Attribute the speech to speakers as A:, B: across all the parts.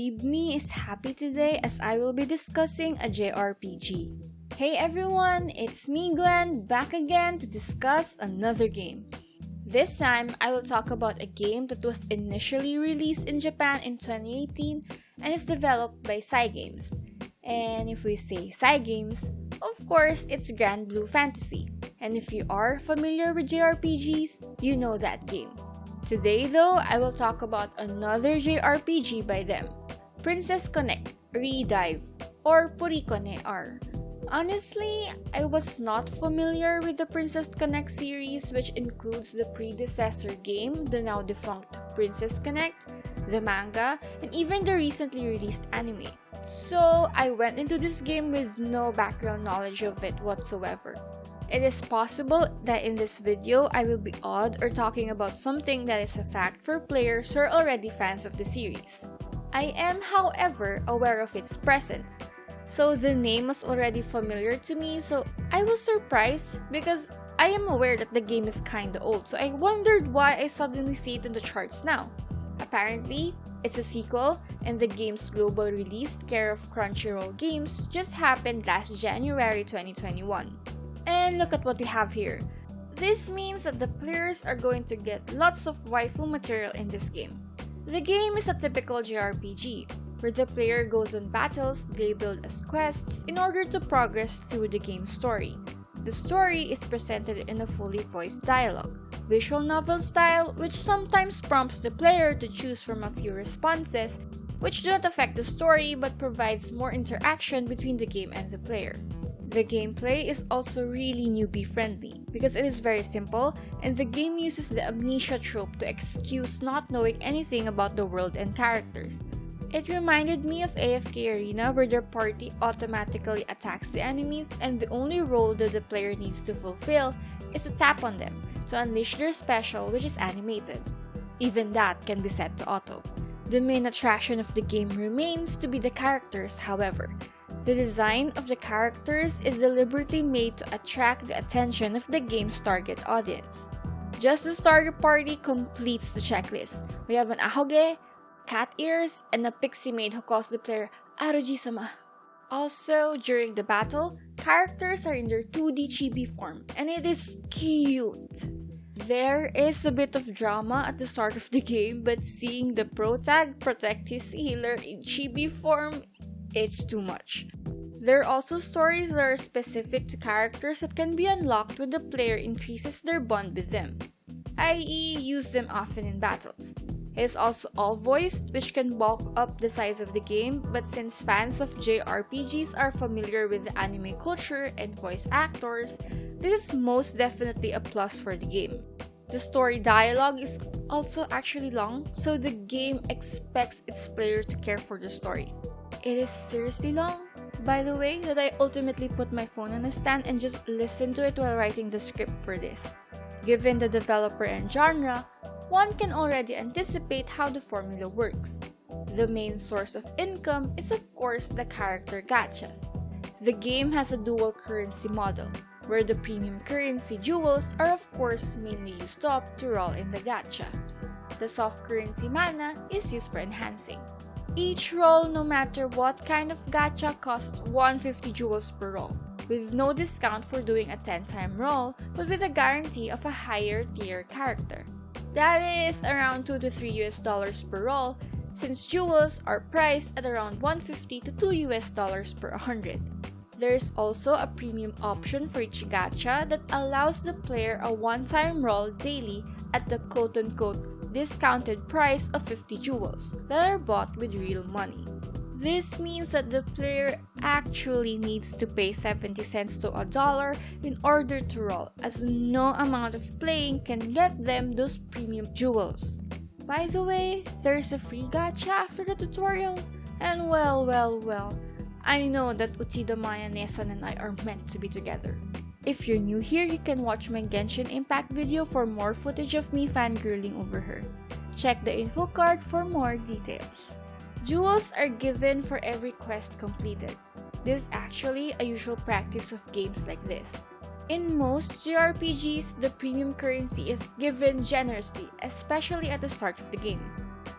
A: believe me is happy today as I will be discussing a JRPG. Hey everyone, it's me Gwen, back again to discuss another game. This time, I will talk about a game that was initially released in Japan in 2018 and is developed by Cygames. And if we say Cygames, of course, it's Grand Blue Fantasy. And if you are familiar with JRPGs, you know that game. Today though, I will talk about another JRPG by them, Princess Connect Redive or Purikone R. Honestly, I was not familiar with the Princess Connect series, which includes the predecessor game, the now defunct Princess Connect, the manga, and even the recently released anime. So I went into this game with no background knowledge of it whatsoever. It is possible that in this video, I will be odd or talking about something that is a fact for players who are already fans of the series. I am, however, aware of its presence. So the name was already familiar to me, so I was surprised because I am aware that the game is kinda old, so I wondered why I suddenly see it in the charts now. Apparently, it's a sequel, and the game's global release, care of Crunchyroll Games, just happened last January 2021. And look at what we have here. This means that the players are going to get lots of waifu material in this game. The game is a typical JRPG, where the player goes on battles labeled as quests in order to progress through the game's story. The story is presented in a fully voiced dialogue, visual novel style, which sometimes prompts the player to choose from a few responses, which do not affect the story but provides more interaction between the game and the player. The gameplay is also really newbie friendly because it is very simple and the game uses the amnesia trope to excuse not knowing anything about the world and characters. It reminded me of AFK Arena where their party automatically attacks the enemies and the only role that the player needs to fulfill is to tap on them to unleash their special, which is animated. Even that can be set to auto. The main attraction of the game remains to be the characters, however. The design of the characters is deliberately made to attract the attention of the game's target audience. Just the starter party completes the checklist. We have an ahoge, cat ears, and a pixie maid who calls the player Aruji-sama. Also, during the battle, characters are in their 2D chibi form, and it is cute. There is a bit of drama at the start of the game, but seeing the protag protect his healer in chibi form, it's too much. There are also stories that are specific to characters that can be unlocked when the player increases their bond with them, i.e. use them often in battles. It is also all voiced, which can bulk up the size of the game, but since fans of JRPGs are familiar with the anime culture and voice actors, this is most definitely a plus for the game. The story dialogue is also actually long, so the game expects its player to care for the story. It is seriously long, by the way, that I ultimately put my phone on a stand and just listened to it while writing the script for this. Given the developer and genre, one can already anticipate how the formula works. The main source of income is of course the character gachas. The game has a dual currency model, where the premium currency jewels are of course mainly used up to roll in the gacha. The soft currency mana is used for enhancing. Each roll, no matter what kind of gacha, costs 150 jewels per roll, with no discount for doing a 10-time roll, but with a guarantee of a higher tier character. That is around $2 to $3 per roll, since jewels are priced at around $150 to $2 per 100. There is also a premium option for each gacha that allows the player a one-time roll daily at the quote-unquote discounted price of 50 jewels that are bought with real money. This means that the player actually needs to pay 70 cents to $1 in order to roll, as no amount of playing can get them those premium jewels. By the way, there's a free gacha after the tutorial, and well, I know that Uchida Maya Nesan and I are meant to be together. If you're new here, you can watch my Genshin Impact video for more footage of me fangirling over her. Check the info card for more details. Jewels are given for every quest completed. This is actually a usual practice of games like this. In most JRPGs, the premium currency is given generously, especially at the start of the game.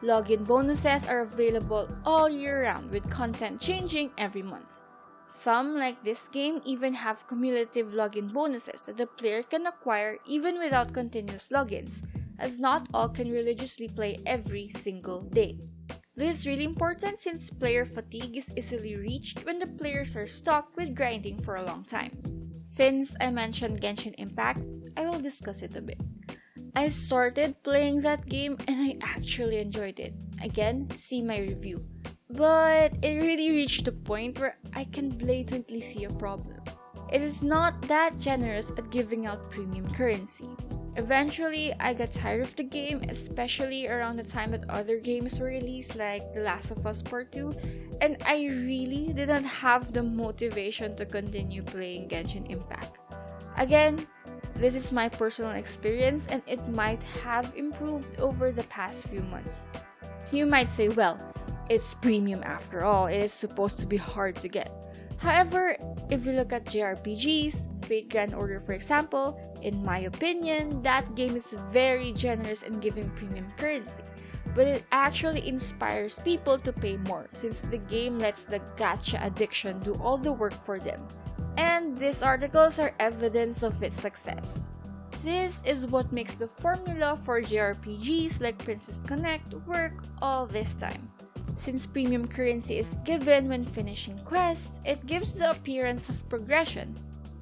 A: Login bonuses are available all year round with content changing every month. Some, like this game, even have cumulative login bonuses that the player can acquire even without continuous logins, as not all can religiously play every single day. This is really important since player fatigue is easily reached when the players are stuck with grinding for a long time. Since I mentioned Genshin Impact, I will discuss it a bit. I started playing that game and I actually enjoyed it. Again, see my review. But it really reached the point where I can blatantly see a problem. It is not that generous at giving out premium currency. Eventually, I got tired of the game, especially around the time that other games were released like The Last of Us Part 2, and I really didn't have the motivation to continue playing Genshin Impact. Again, this is my personal experience and it might have improved over the past few months. You might say, well, it's premium after all, it is supposed to be hard to get. However, if you look at JRPGs, Fate Grand Order for example, in my opinion, that game is very generous in giving premium currency. But it actually inspires people to pay more since the game lets the gacha addiction do all the work for them. And these articles are evidence of its success. This is what makes the formula for JRPGs like Princess Connect work all this time. Since premium currency is given when finishing quests, it gives the appearance of progression.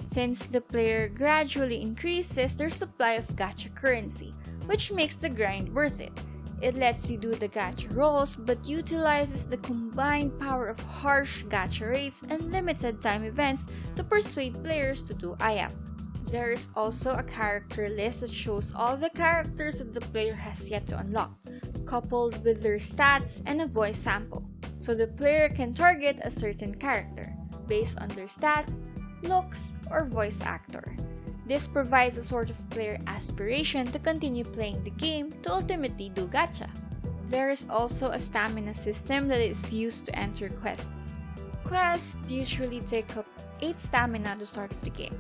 A: Since the player gradually increases their supply of gacha currency, which makes the grind worth it. It lets you do the gacha rolls but utilizes the combined power of harsh gacha rates and limited time events to persuade players to do IAP. There is also a character list that shows all the characters that the player has yet to unlock, coupled with their stats and a voice sample, so the player can target a certain character based on their stats, looks, or voice actor. This provides a sort of player aspiration to continue playing the game to ultimately do gacha. There is also a stamina system that is used to enter quests. Quests usually take up 8 stamina at the start of the game.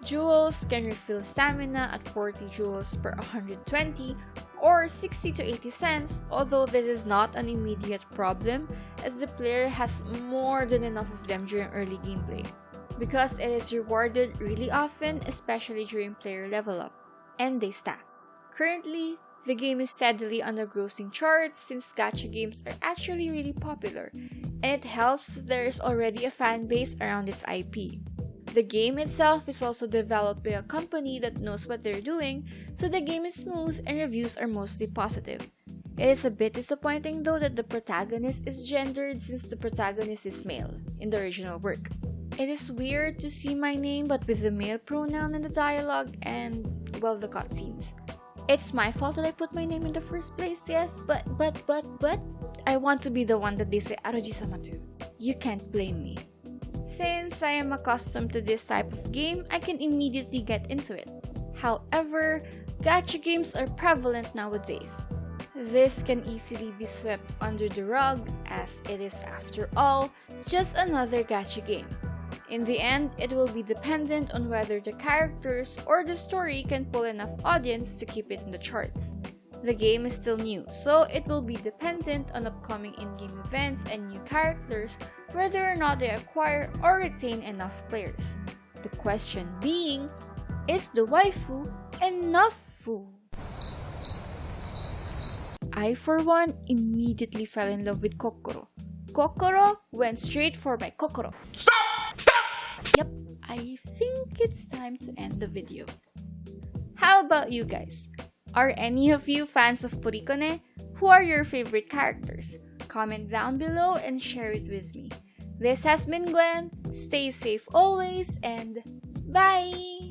A: Jewels can refill stamina at 40 jewels per 120 or 60 to 80 cents, although this is not an immediate problem as the player has more than enough of them during early gameplay, because it is rewarded really often, especially during player level up, and they stack. Currently, the game is steadily on the grossing charts since gacha games are actually really popular, and it helps that there is already a fan base around its IP. The game itself is also developed by a company that knows what they're doing, so the game is smooth and reviews are mostly positive. It is a bit disappointing though that the protagonist is gendered since the protagonist is male in the original work. It is weird to see my name but with the male pronoun in the dialogue and, well, the cutscenes. It's my fault that I put my name in the first place, yes, but, I want to be the one that they say Aroji-sama to. You can't blame me. Since I am accustomed to this type of game, I can immediately get into it. However, gacha games are prevalent nowadays. This can easily be swept under the rug as it is, after all, just another gacha game. In the end, it will be dependent on whether the characters or the story can pull enough audience to keep it in the charts. The game is still new, so it will be dependent on upcoming in-game events and new characters whether or not they acquire or retain enough players. The question being, is the waifu enough? I, for one, immediately fell in love with Kokoro. Kokoro went straight for my Kokoro. Stop! Yep, I think it's time to end the video. How about you guys? Are any of you fans of Purikone? Who are your favorite characters? Comment down below and share it with me. This has been Gwen. Stay safe always and bye!